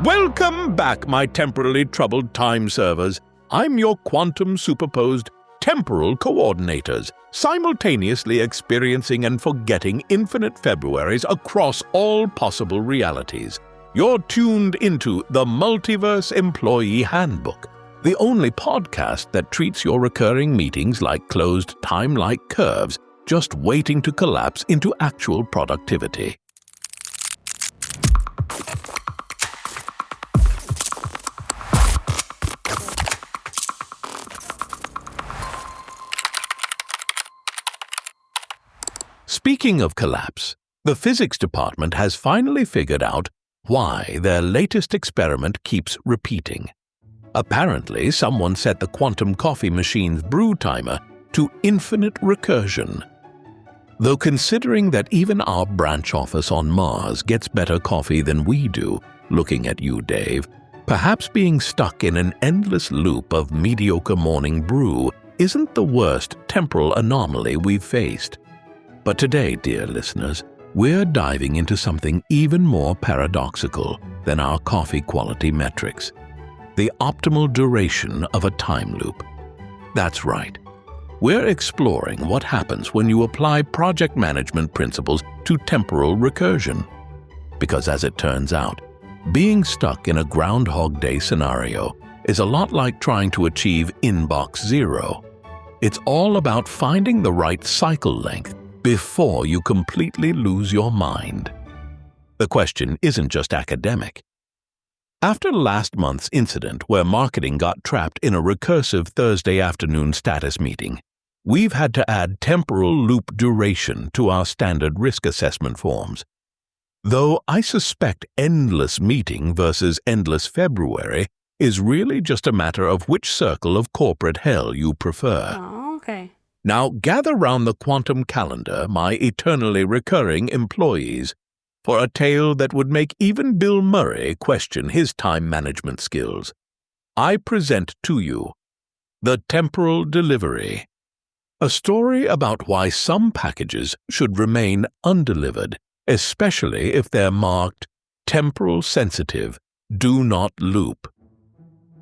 Welcome back, my temporally troubled time servers. I'm your quantum superposed temporal coordinators, simultaneously experiencing and forgetting infinite Februaries across all possible realities. You're tuned into the Multiverse Employee Handbook, the only podcast that treats your recurring meetings like closed time-like curves, just waiting to collapse into actual productivity. Speaking of collapse, the physics department has finally figured out why their latest experiment keeps repeating. Apparently, someone set the quantum coffee machine's brew timer to infinite recursion. Though considering that even our branch office on Mars gets better coffee than we do, looking at you, Dave, perhaps being stuck in an endless loop of mediocre morning brew isn't the worst temporal anomaly we've faced. But today, dear listeners, we're diving into something even more paradoxical than our coffee quality metrics: the optimal duration of a time loop. That's right. We're exploring what happens when you apply project management principles to temporal recursion. Because as it turns out, being stuck in a Groundhog Day scenario is a lot like trying to achieve inbox zero. It's all about finding the right cycle length before you completely lose your mind. The question isn't just academic. After last month's incident where marketing got trapped in a recursive Thursday afternoon status meeting, we've had to add temporal loop duration to our standard risk assessment forms. Though I suspect endless meeting versus endless February is really just a matter of which circle of corporate hell you prefer. Oh, okay. Now gather round the quantum calendar, my eternally recurring employees, for a tale that would make even Bill Murray question his time management skills. I present to you the Temporal Delivery, a story about why some packages should remain undelivered, especially if they're marked temporal sensitive, do not loop.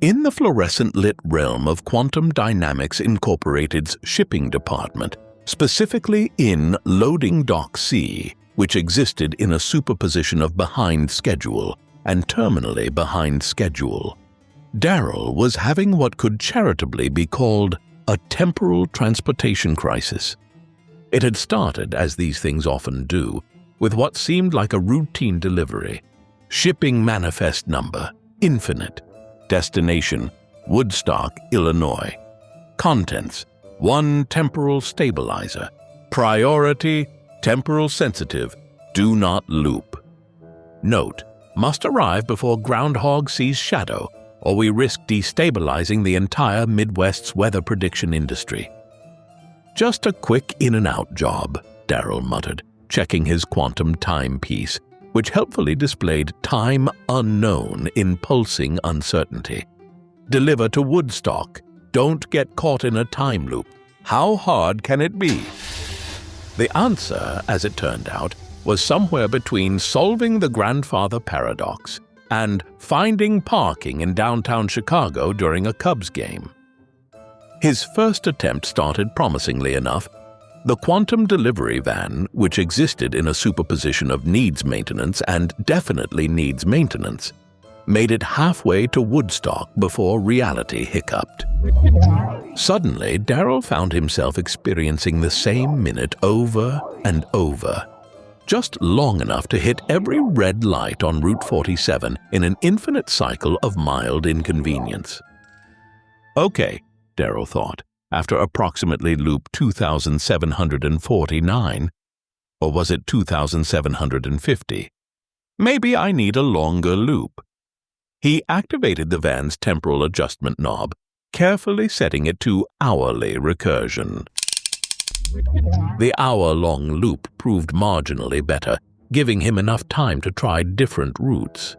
In the fluorescent-lit realm of Quantum Dynamics Incorporated's shipping department, specifically in Loading Dock C, which existed in a superposition of behind schedule and terminally behind schedule, Daryl was having what could charitably be called a temporal transportation crisis. It had started, as these things often do, with what seemed like a routine delivery. Shipping manifest number, infinite. Destination, Woodstock, Illinois. Contents, 1 temporal stabilizer. Priority, temporal sensitive, do not loop. Note, must arrive before Groundhog sees shadow, or we risk destabilizing the entire Midwest's weather prediction industry. Just a quick in-and-out job, Daryl muttered, checking his quantum timepiece, which helpfully displayed time unknown in pulsing uncertainty. Deliver to Woodstock. Don't get caught in a time loop. How hard can it be? The answer, as it turned out, was somewhere between solving the grandfather paradox and finding parking in downtown Chicago during a Cubs game. His first attempt started promisingly enough. The quantum delivery van, which existed in a superposition of needs maintenance and definitely needs maintenance, made it halfway to Woodstock before reality hiccuped. Suddenly, Daryl found himself experiencing the same minute over and over, just long enough to hit every red light on Route 47 in an infinite cycle of mild inconvenience. Okay, Daryl thought, after approximately loop 2,749, or was it 2,750? Maybe I need a longer loop. He activated the van's temporal adjustment knob, carefully setting it to hourly recursion. The hour-long loop proved marginally better, giving him enough time to try different routes,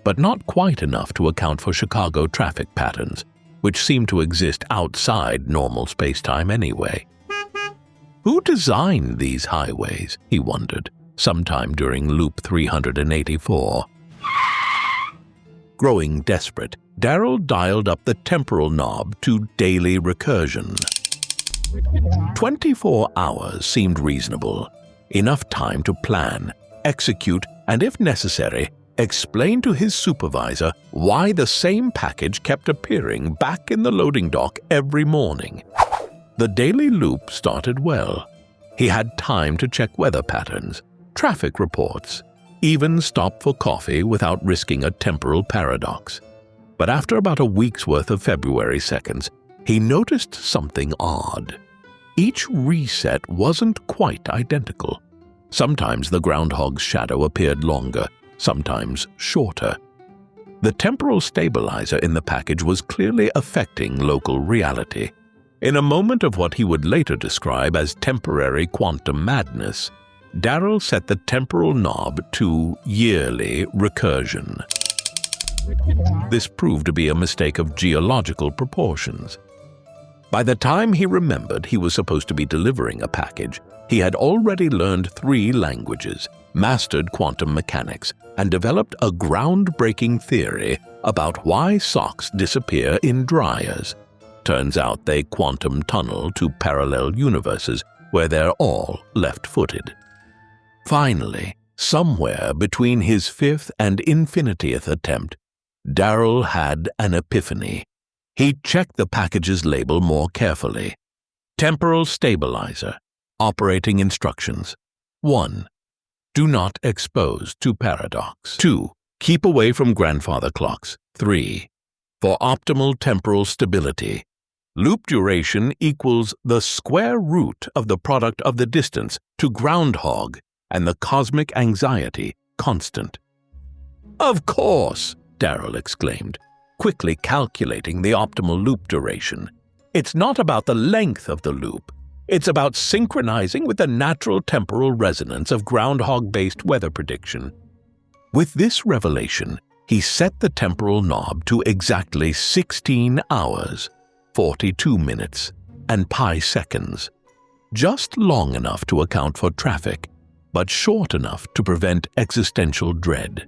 but not quite enough to account for Chicago traffic patterns, which seem to exist outside normal space-time anyway. Who designed these highways, he wondered, sometime during loop 384. Growing desperate, Daryl dialed up the temporal knob to daily recursion. 24 hours seemed reasonable, enough time to plan, execute, and if necessary, explain to his supervisor why the same package kept appearing back in the loading dock every morning. The daily loop started well. He had time to check weather patterns, traffic reports, even stop for coffee without risking a temporal paradox. But after about a week's worth of February seconds, he noticed something odd. Each reset wasn't quite identical. Sometimes the Groundhog's shadow appeared longer, sometimes shorter. The temporal stabilizer in the package was clearly affecting local reality. In a moment of what he would later describe as temporary quantum madness, Daryl set the temporal knob to yearly recursion. This proved to be a mistake of geological proportions. By the time he remembered he was supposed to be delivering a package, he had already learned 3 languages, mastered quantum mechanics, and developed a groundbreaking theory about why socks disappear in dryers. Turns out they quantum tunnel to parallel universes where they're all left-footed. Finally, somewhere between his 5th and infinitieth attempt, Daryl had an epiphany. He checked the package's label more carefully. Temporal stabilizer. Operating instructions. 1. Do not expose to paradox. 2. Keep away from grandfather clocks. 3. For optimal temporal stability, loop duration equals the square root of the product of the distance to Groundhog and the cosmic anxiety constant. Of course, Daryl exclaimed, quickly calculating the optimal loop duration. It's not about the length of the loop. It's about synchronizing with the natural temporal resonance of Groundhog-based weather prediction. With this revelation, he set the temporal knob to exactly 16 hours, 42 minutes, and pi seconds. Just long enough to account for traffic, but short enough to prevent existential dread.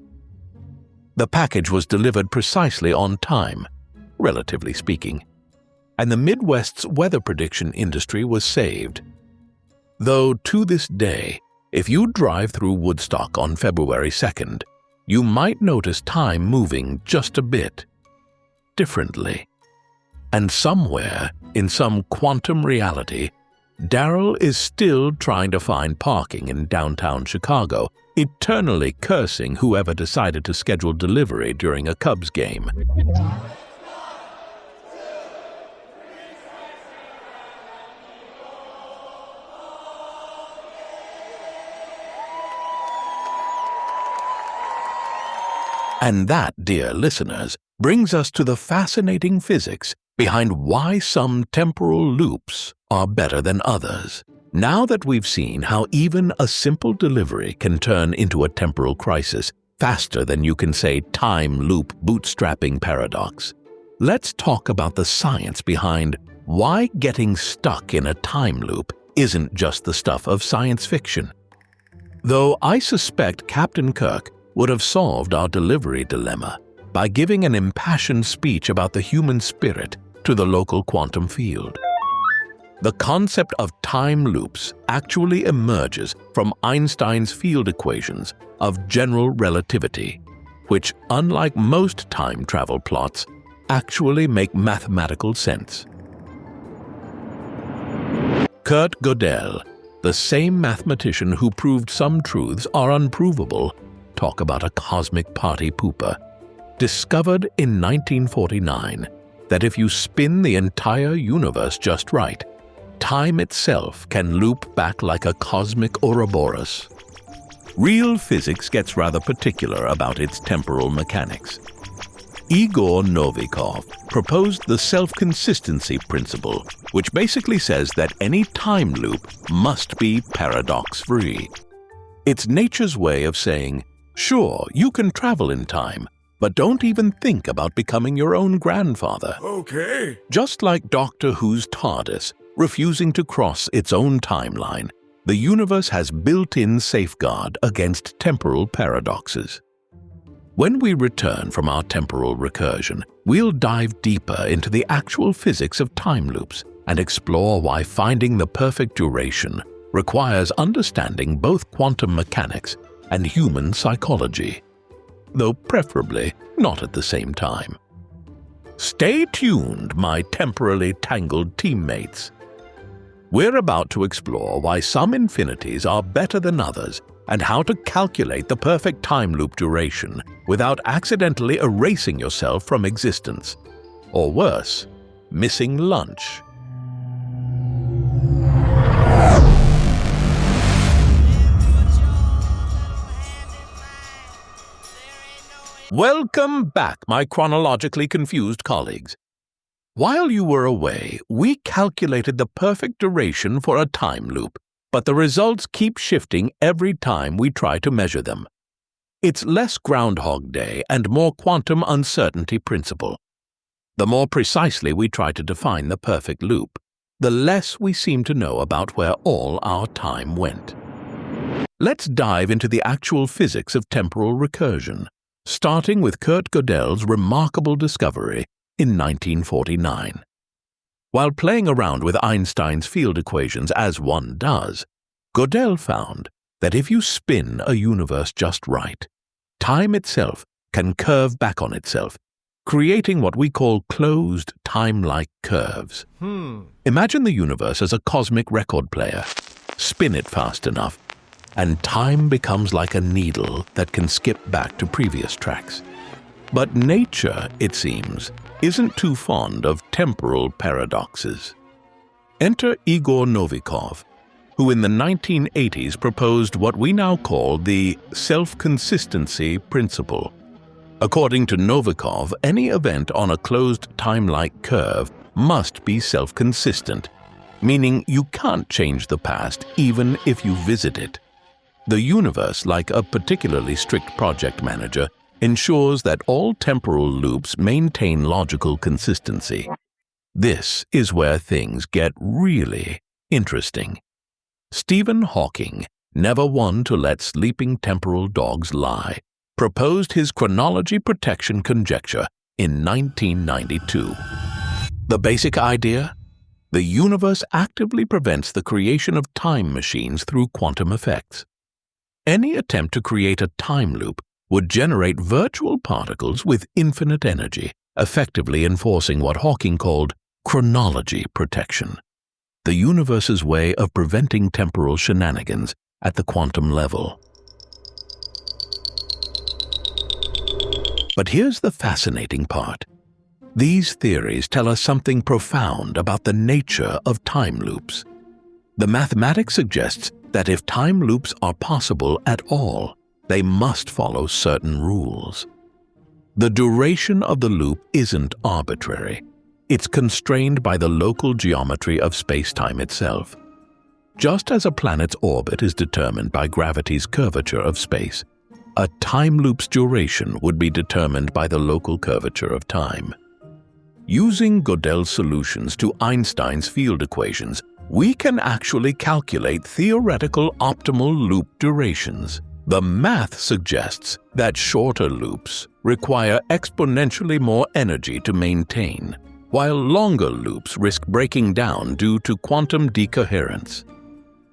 The package was delivered precisely on time, relatively speaking, and the Midwest's weather prediction industry was saved. Though to this day, if you drive through Woodstock on February 2nd, you might notice time moving just a bit differently. And somewhere, in some quantum reality, Daryl is still trying to find parking in downtown Chicago, eternally cursing whoever decided to schedule delivery during a Cubs game. And that, dear listeners, brings us to the fascinating physics behind why some temporal loops are better than others. Now that we've seen how even a simple delivery can turn into a temporal crisis faster than you can say time loop bootstrapping paradox, let's talk about the science behind why getting stuck in a time loop isn't just the stuff of science fiction. Though I suspect Captain Kirk would have solved our delivery dilemma by giving an impassioned speech about the human spirit to the local quantum field. The concept of time loops actually emerges from Einstein's field equations of general relativity, which, unlike most time travel plots, actually make mathematical sense. Kurt Gödel, the same mathematician who proved some truths are unprovable, talk about a cosmic party pooper, discovered in 1949 that if you spin the entire universe just right, time itself can loop back like a cosmic Ouroboros. Real physics gets rather particular about its temporal mechanics. Igor Novikov proposed the self-consistency principle, which basically says that any time loop must be paradox-free. It's nature's way of saying, sure, you can travel in time, but don't even think about becoming your own grandfather. Okay. Just like Doctor Who's TARDIS refusing to cross its own timeline, the universe has built-in safeguard against temporal paradoxes. When we return from our temporal recursion, we'll dive deeper into the actual physics of time loops and explore why finding the perfect duration requires understanding both quantum mechanics and human psychology, though preferably not at the same time. Stay tuned, my temporally tangled teammates. We're about to explore why some infinities are better than others and how to calculate the perfect time loop duration without accidentally erasing yourself from existence. Or worse, missing lunch. Welcome back, my chronologically confused colleagues. While you were away, we calculated the perfect duration for a time loop, but the results keep shifting every time we try to measure them. It's less Groundhog Day and more quantum uncertainty principle. The more precisely we try to define the perfect loop, the less we seem to know about where all our time went. Let's dive into the actual physics of temporal recursion, starting with Gödel's remarkable discovery in 1949. While playing around with Einstein's field equations as one does, Gödel found that if you spin a universe just right, time itself can curve back on itself, creating what we call closed time-like curves. Imagine the universe as a cosmic record player. Spin it fast enough, and time becomes like a needle that can skip back to previous tracks. But nature, it seems, isn't too fond of temporal paradoxes. Enter Igor Novikov, who in the 1980s proposed what we now call the self-consistency principle. According to Novikov, any event on a closed time-like curve must be self-consistent, meaning you can't change the past even if you visit it. The universe, like a particularly strict project manager, ensures that all temporal loops maintain logical consistency. This is where things get really interesting. Stephen Hawking, never one to let sleeping temporal dogs lie, proposed his chronology protection conjecture in 1992. The basic idea? The universe actively prevents the creation of time machines through quantum effects. Any attempt to create a time loop would generate virtual particles with infinite energy, effectively enforcing what Hawking called chronology protection, the universe's way of preventing temporal shenanigans at the quantum level. But here's the fascinating part. These theories tell us something profound about the nature of time loops. The mathematics suggests that if time loops are possible at all, they must follow certain rules. The duration of the loop isn't arbitrary. It's constrained by the local geometry of space-time itself. Just as a planet's orbit is determined by gravity's curvature of space, a time loop's duration would be determined by the local curvature of time. Using Gödel's solutions to Einstein's field equations, we can actually calculate theoretical optimal loop durations. The math suggests that shorter loops require exponentially more energy to maintain, while longer loops risk breaking down due to quantum decoherence.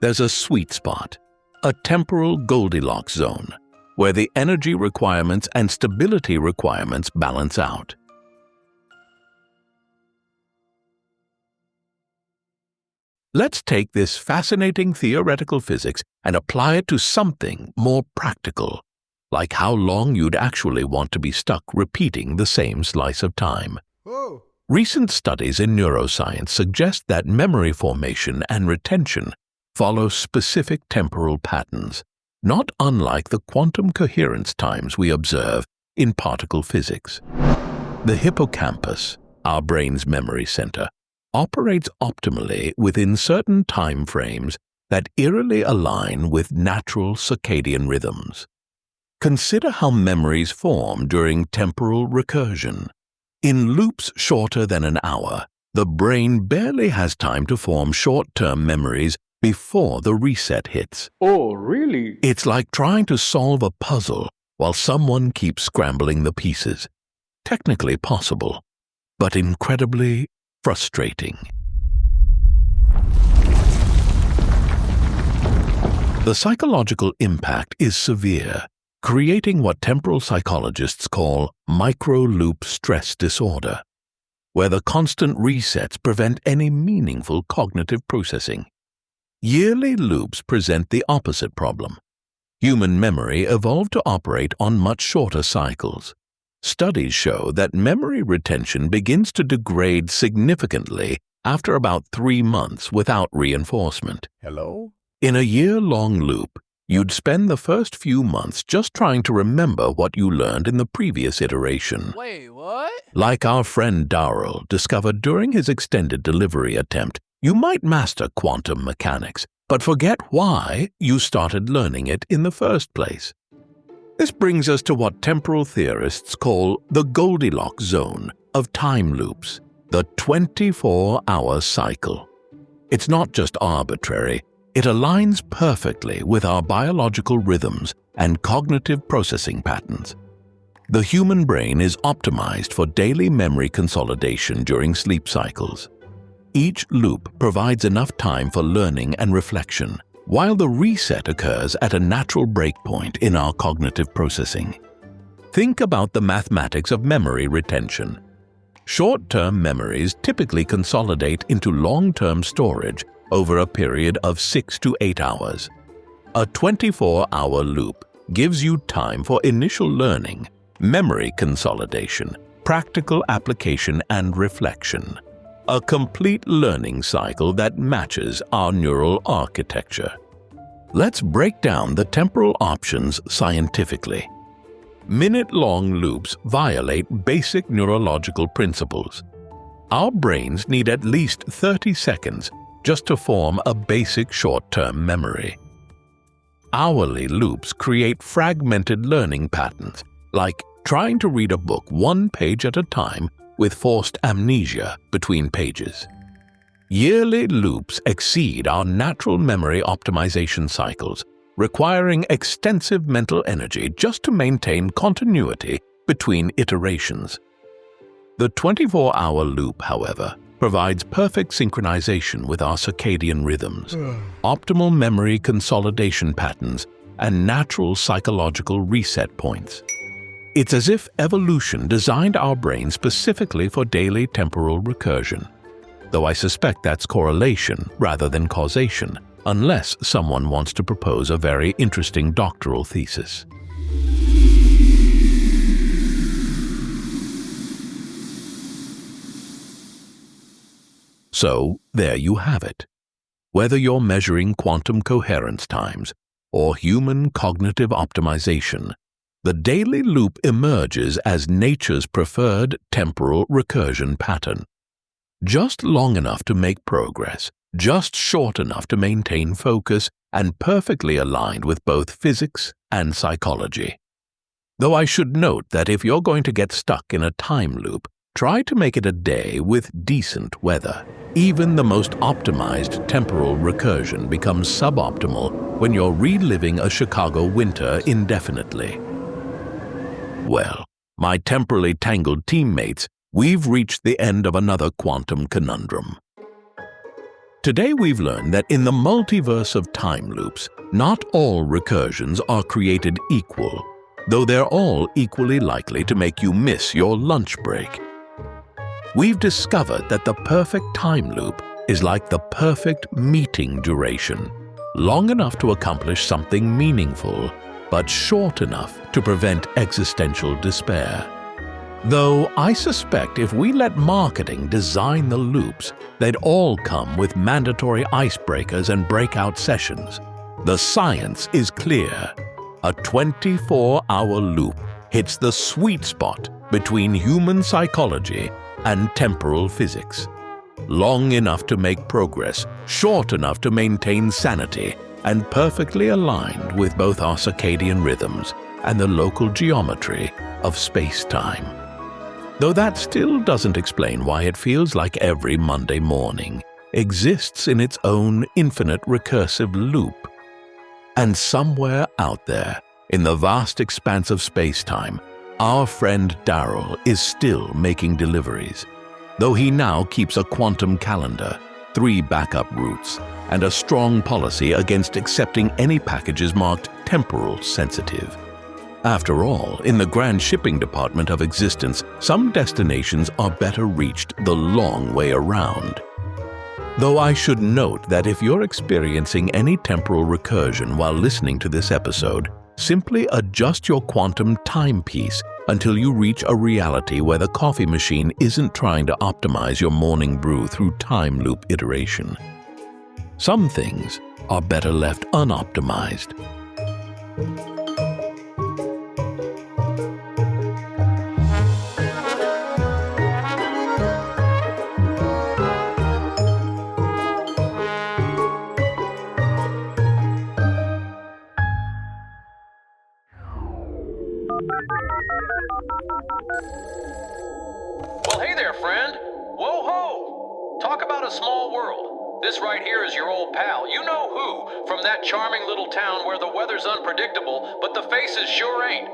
There's a sweet spot, a temporal Goldilocks zone, where the energy requirements and stability requirements balance out. Let's take this fascinating theoretical physics and apply it to something more practical, like how long you'd actually want to be stuck repeating the same slice of time. Whoa. Recent studies in neuroscience suggest that memory formation and retention follow specific temporal patterns, not unlike the quantum coherence times we observe in particle physics. The hippocampus, our brain's memory center, operates optimally within certain time frames that eerily align with natural circadian rhythms. Consider how memories form during temporal recursion. In loops shorter than an hour, the brain barely has time to form short-term memories before the reset hits. Oh, really? It's like trying to solve a puzzle while someone keeps scrambling the pieces. Technically possible, but incredibly frustrating. The psychological impact is severe, creating what temporal psychologists call micro-loop stress disorder, where the constant resets prevent any meaningful cognitive processing. Yearly loops present the opposite problem. Human memory evolved to operate on much shorter cycles. Studies show that memory retention begins to degrade significantly after about 3 months without reinforcement. Hello? In a year-long loop, you'd spend the first few months just trying to remember what you learned in the previous iteration. Wait, what? Like our friend Daryl discovered during his extended delivery attempt, you might master quantum mechanics, but forget why you started learning it in the first place. This brings us to what temporal theorists call the Goldilocks Zone of time loops, the 24-hour cycle. It's not just arbitrary. It aligns perfectly with our biological rhythms and cognitive processing patterns. The human brain is optimized for daily memory consolidation during sleep cycles. Each loop provides enough time for learning and reflection, while the reset occurs at a natural breakpoint in our cognitive processing. Think about the mathematics of memory retention. Short-term memories typically consolidate into long-term storage over a period of 6 to 8 hours. A 24-hour loop gives you time for initial learning, memory consolidation, practical application, and reflection. A complete learning cycle that matches our neural architecture. Let's break down the temporal options scientifically. Minute-long loops violate basic neurological principles. Our brains need at least 30 seconds just to form a basic short-term memory. Hourly loops create fragmented learning patterns, like trying to read a book 1 page at a time with forced amnesia between pages. Yearly loops exceed our natural memory optimization cycles, requiring extensive mental energy just to maintain continuity between iterations. The 24-hour loop, however, provides perfect synchronization with our circadian rhythms, optimal memory consolidation patterns, and natural psychological reset points. It's as if evolution designed our brain specifically for daily temporal recursion, though I suspect that's correlation rather than causation, unless someone wants to propose a very interesting doctoral thesis. So, there you have it. Whether you're measuring quantum coherence times or human cognitive optimization, the daily loop emerges as nature's preferred temporal recursion pattern. Just long enough to make progress, just short enough to maintain focus, and perfectly aligned with both physics and psychology. Though I should note that if you're going to get stuck in a time loop, try to make it a day with decent weather. Even the most optimized temporal recursion becomes suboptimal when you're reliving a Chicago winter indefinitely. Well, my temporally tangled teammates, we've reached the end of another quantum conundrum. Today we've learned that in the multiverse of time loops, not all recursions are created equal, though they're all equally likely to make you miss your lunch break. We've discovered that the perfect time loop is like the perfect meeting duration, long enough to accomplish something meaningful, but short enough to prevent existential despair. Though I suspect if we let marketing design the loops, they'd all come with mandatory icebreakers and breakout sessions. The science is clear. A 24-hour loop hits the sweet spot between human psychology and temporal physics. Long enough to make progress, short enough to maintain sanity, and perfectly aligned with both our circadian rhythms and the local geometry of space-time. Though that still doesn't explain why it feels like every Monday morning exists in its own infinite recursive loop. And somewhere out there, In the vast expanse of space-time, our friend Daryl is still making deliveries, though he now keeps a quantum calendar, 3 backup routes, and a strong policy against accepting any packages marked temporal sensitive. After all, in the grand shipping department of existence, some destinations are better reached the long way around. Though I should note that if you're experiencing any temporal recursion while listening to this episode, simply adjust your quantum timepiece until you reach a reality where the coffee machine isn't trying to optimize your morning brew through time loop iteration. Some things are better left unoptimized. Well, hey there, friend. Whoa-ho! Talk about a small world. This right here is your old pal, you know who, from that charming little town where the weather's unpredictable, but the faces sure ain't.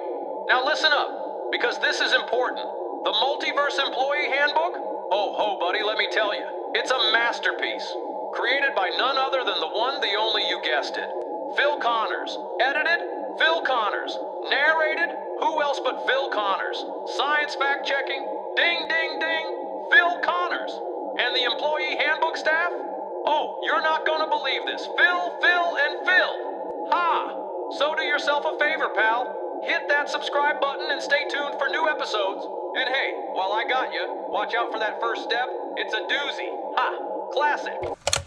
Now listen up, because this is important. The Multiverse Employee Handbook? Oh, ho, buddy, let me tell you. It's a masterpiece. Created by none other than the one, the only, you guessed it. Phil Connors. Edited? Phil Connors. Narrated? Who else but Phil Connors? Science fact-checking? Ding, ding, ding! Phil Connors! And the employee handbook staff? Oh, you're not gonna believe this. Phil, and Phil! Ha! So do yourself a favor, pal. Hit that subscribe button and stay tuned for new episodes. And hey, while I got you, watch out for that first step. It's a doozy. Ha! Classic.